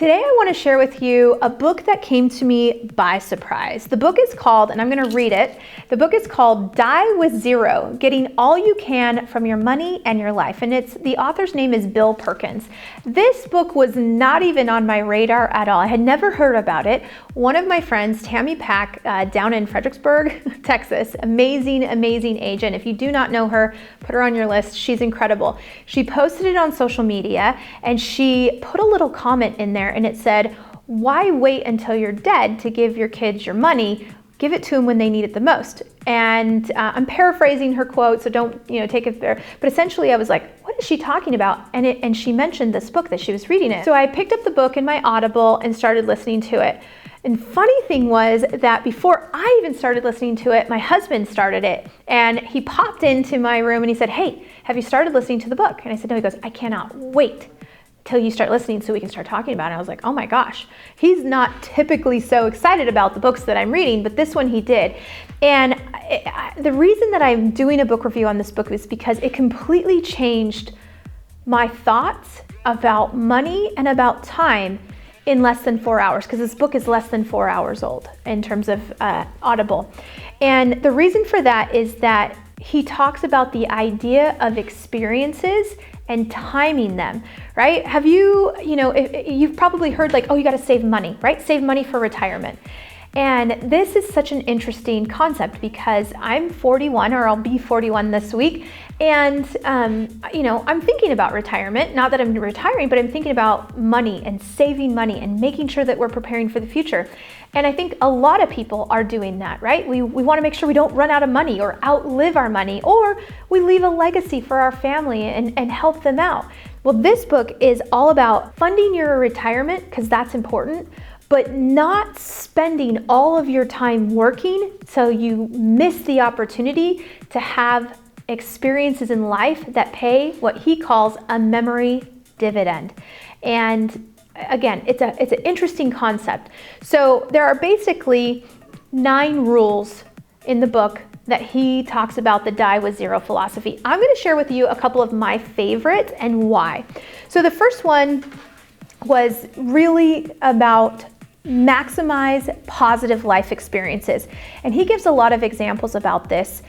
Today I want to share with you a book that came to me by surprise. The book is called, and I'm going to read it, the book is called Die with Zero, Getting All You Can from Your Money and Your Life. And the author's name is Bill Perkins. This book was not even on my radar at all. I had never heard about it. One of my friends, Tammy Pack, down in Fredericksburg, Texas, amazing agent. If you do not know her, put her on your list. She's incredible. She posted it on social media and she put a little comment in there and it said, "Why wait until you're dead to give your kids your money? Give it to them when they need it the most." And I'm paraphrasing her quote, so don't take it there. But essentially I was like, what is she talking about? And she mentioned this book that she was reading it. So I picked up the book in my Audible and started listening to it. And funny thing was that before I even started listening to it, my husband started it. And he popped into my room and he said, "Hey, have you started listening to the book?" And I said, "No." He goes, "I cannot wait till you start listening so we can start talking about it." I was like, oh my gosh. He's not typically so excited about the books that I'm reading, but this one he did. And the reason that I'm doing a book review on this book is because it completely changed my thoughts about money and about time in less than 4 hours, because this book is less than 4 hours old in terms of Audible. And the reason for that is that he talks about the idea of experiences and timing them, right? Have you've probably heard like, oh, you got to save money, right? Save money for retirement. And this is such an interesting concept because I'm 41, or I'll be 41 this week. And, I'm thinking about retirement, not that I'm retiring, but I'm thinking about money and saving money and making sure that we're preparing for the future. And I think a lot of people are doing that, right? We want to make sure we don't run out of money or outlive our money, or we leave a legacy for our family and help them out. Well, this book is all about funding your retirement, because that's important, but not spending all of your time working so you miss the opportunity to have experiences in life that pay what he calls a memory dividend. And again, it's an interesting concept. So there are basically 9 rules in the book that he talks about the Die with Zero philosophy. I'm going to share with you a couple of my favorites and why. So the first one was really about maximize positive life experiences. And he gives a lot of examples about this,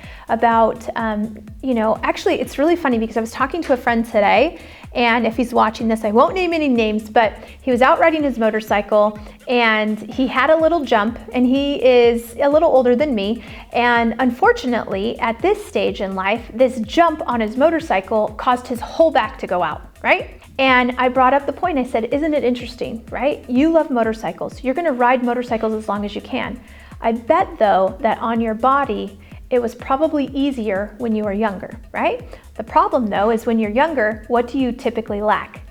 actually it's really funny because I was talking to a friend today, and if he's watching this, I won't name any names, but he was out riding his motorcycle and he had a little jump, and he is a little older than me. And unfortunately, at this stage in life, this jump on his motorcycle caused his whole back to go out, right? And I brought up the point, I said, isn't it interesting, right? You love motorcycles. You're gonna ride motorcycles as long as you can. I bet though that on your body, it was probably easier when you were younger, right? The problem though is when you're younger, what do you typically lack?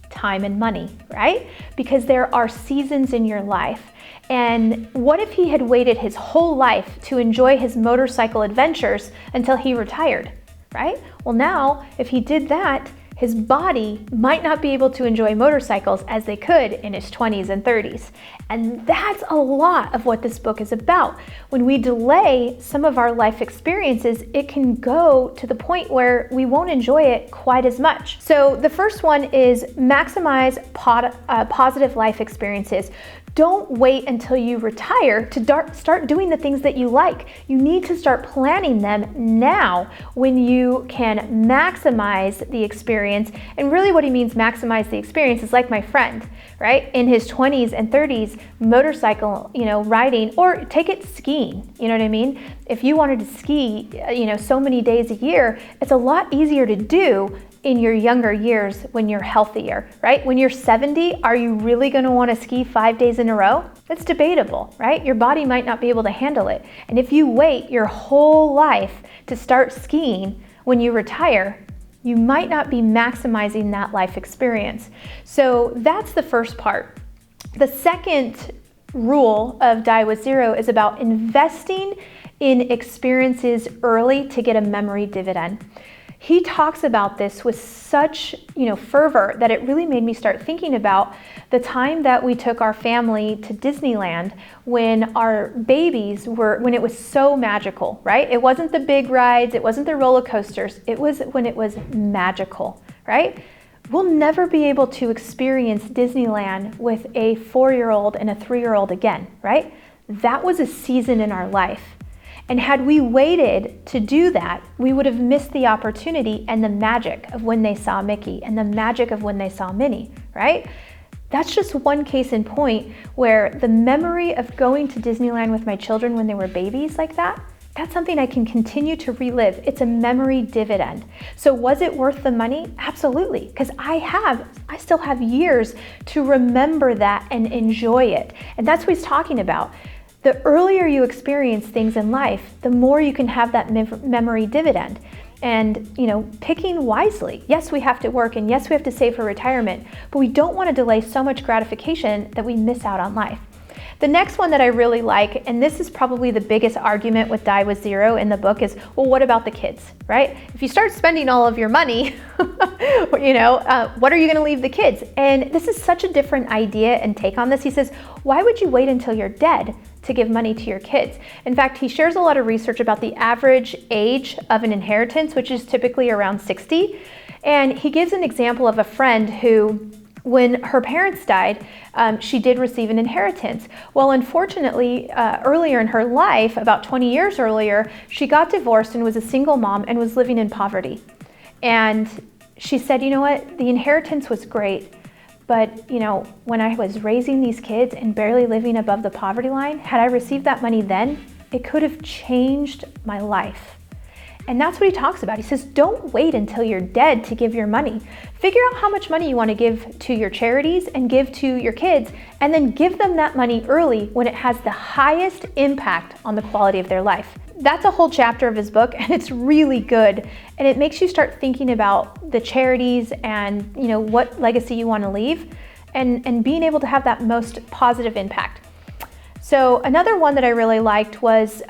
Time and money, right? Because there are seasons in your life. And what if he had waited his whole life to enjoy his motorcycle adventures until he retired, right? Well, now, if he did that, his body might not be able to enjoy motorcycles as they could in his 20s and 30s. And that's a lot of what this book is about. When we delay some of our life experiences, it can go to the point where we won't enjoy it quite as much. So the first one is maximize positive life experiences. Don't wait until you retire to start doing the things that you like. You need to start planning them now when you can maximize the experience. And really what he means maximize the experience is like my friend, right? In his 20s and 30s, motorcycle, riding, or take it skiing, you know what I mean? If you wanted to ski, so many days a year, it's a lot easier to do in your younger years when you're healthier, right? When you're 70, are you really going to want to ski 5 days in a row? That's debatable, right? Your body might not be able to handle it. And if you wait your whole life to start skiing when you retire, you might not be maximizing that life experience. So that's the first part. The second rule of Die with Zero is about investing in experiences early to get a memory dividend. He talks about this with such, fervor that it really made me start thinking about the time that we took our family to Disneyland when our babies when it was so magical, right? It wasn't the big rides, it wasn't the roller coasters, it was when it was magical, right? we'll never be able to experience Disneyland with a 4-year-old and a 3-year-old again, right? That was a season in our life. And had we waited to do that, we would have missed the opportunity and the magic of when they saw Mickey and the magic of when they saw Minnie, right? That's just one case in point where the memory of going to Disneyland with my children when they were babies like that, that's something I can continue to relive. It's a memory dividend. So was it worth the money? Absolutely, because I still have years to remember that and enjoy it. And that's what he's talking about. The earlier you experience things in life, the more you can have that memory dividend. And, picking wisely. Yes, we have to work, and yes, we have to save for retirement, but we don't want to delay so much gratification that we miss out on life. The next one that I really like, and this is probably the biggest argument with Die with Zero in the book, is, well, what about the kids, right? If you start spending all of your money, what are you going to leave the kids? And this is such a different idea and take on this. He says, why would you wait until you're dead to give money to your kids? In fact, he shares a lot of research about the average age of an inheritance, which is typically around 60. And he gives an example of a friend who, when her parents died, she did receive an inheritance. Well, unfortunately, earlier in her life, about 20 years earlier, she got divorced and was a single mom and was living in poverty. And she said, you know what, the inheritance was great, but when I was raising these kids and barely living above the poverty line, had I received that money then, it could have changed my life. And that's what he talks about. He says, don't wait until you're dead to give your money. Figure out how much money you want to give to your charities and give to your kids, and then give them that money early when it has the highest impact on the quality of their life. That's a whole chapter of his book, and it's really good. And it makes you start thinking about the charities and what legacy you want to leave, and being able to have that most positive impact. So another one that I really liked was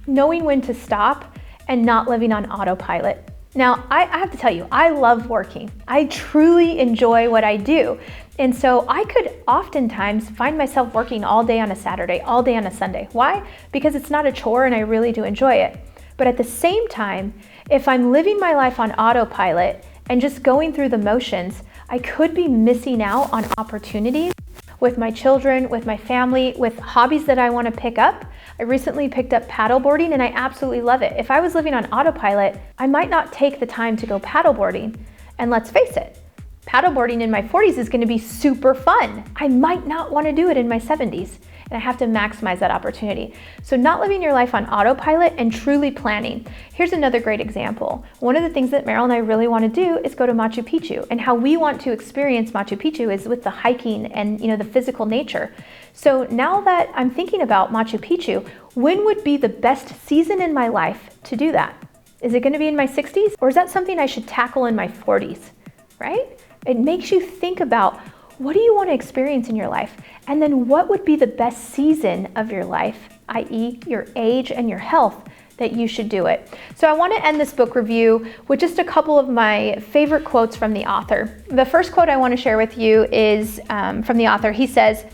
knowing when to stop and not living on autopilot. Now, I have to tell you, I love working. I truly enjoy what I do. And so I could oftentimes find myself working all day on a Saturday, all day on a Sunday. Why? Because it's not a chore and I really do enjoy it. But at the same time, if I'm living my life on autopilot and just going through the motions, I could be missing out on opportunities with my children, with my family, with hobbies that I want to pick up. I recently picked up paddleboarding and I absolutely love it. If I was living on autopilot, I might not take the time to go paddleboarding. And let's face it, paddleboarding in my 40s is going to be super fun. I might not want to do it in my 70s. And I have to maximize that opportunity. So not living your life on autopilot and truly planning. Here's another great example. One of the things that Meryl and I really want to do is go to Machu Picchu. And how we want to experience Machu Picchu is with the hiking and the physical nature. So now that I'm thinking about Machu Picchu, when would be the best season in my life to do that? Is it going to be in my 60s? Or is that something I should tackle in my 40s, right? It makes you think about, what do you want to experience in your life? And then what would be the best season of your life, i.e. your age and your health, that you should do it. So I want to end this book review with just a couple of my favorite quotes from the author. The first quote I want to share with you is from the author. He says,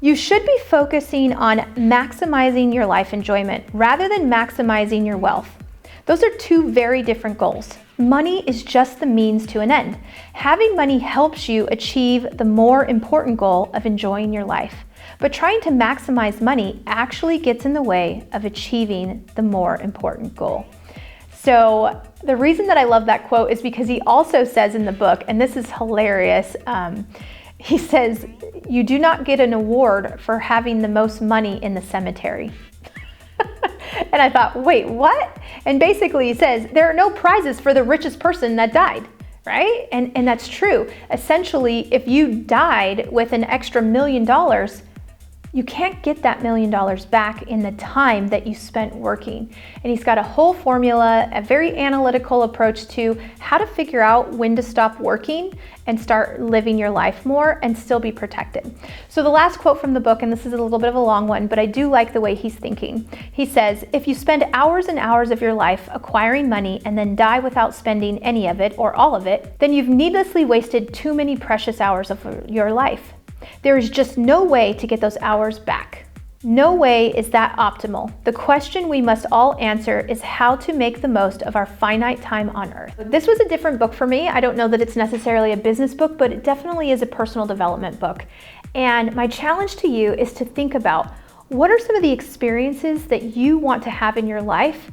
you should be focusing on maximizing your life enjoyment rather than maximizing your wealth. Those are two very different goals. Money is just the means to an end. Having money helps you achieve the more important goal of enjoying your life. But trying to maximize money actually gets in the way of achieving the more important goal. So the reason that I love that quote is because he also says in the book, and this is hilarious, he says, you do not get an award for having the most money in the cemetery. And I thought, wait, what? And basically he says, there are no prizes for the richest person that died, right? And that's true. Essentially, if you died with an extra $1 million, you can't get that $1 million back in the time that you spent working. And he's got a whole formula, a very analytical approach to how to figure out when to stop working and start living your life more and still be protected. So the last quote from the book, and this is a little bit of a long one, but I do like the way he's thinking. He says, if you spend hours and hours of your life acquiring money and then die without spending any of it or all of it, then you've needlessly wasted too many precious hours of your life. There is just no way to get those hours back. No way is that optimal. The question we must all answer is how to make the most of our finite time on earth. This was a different book for me. I don't know that it's necessarily a business book, but it definitely is a personal development book. And my challenge to you is to think about what are some of the experiences that you want to have in your life,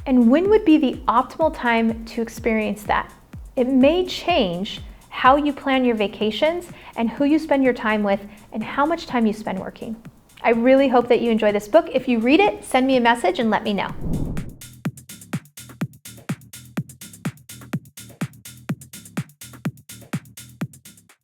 and when would be the optimal time to experience that? It may change how you plan your vacations and who you spend your time with and how much time you spend working. I really hope that you enjoy this book. If you read it, send me a message and let me know.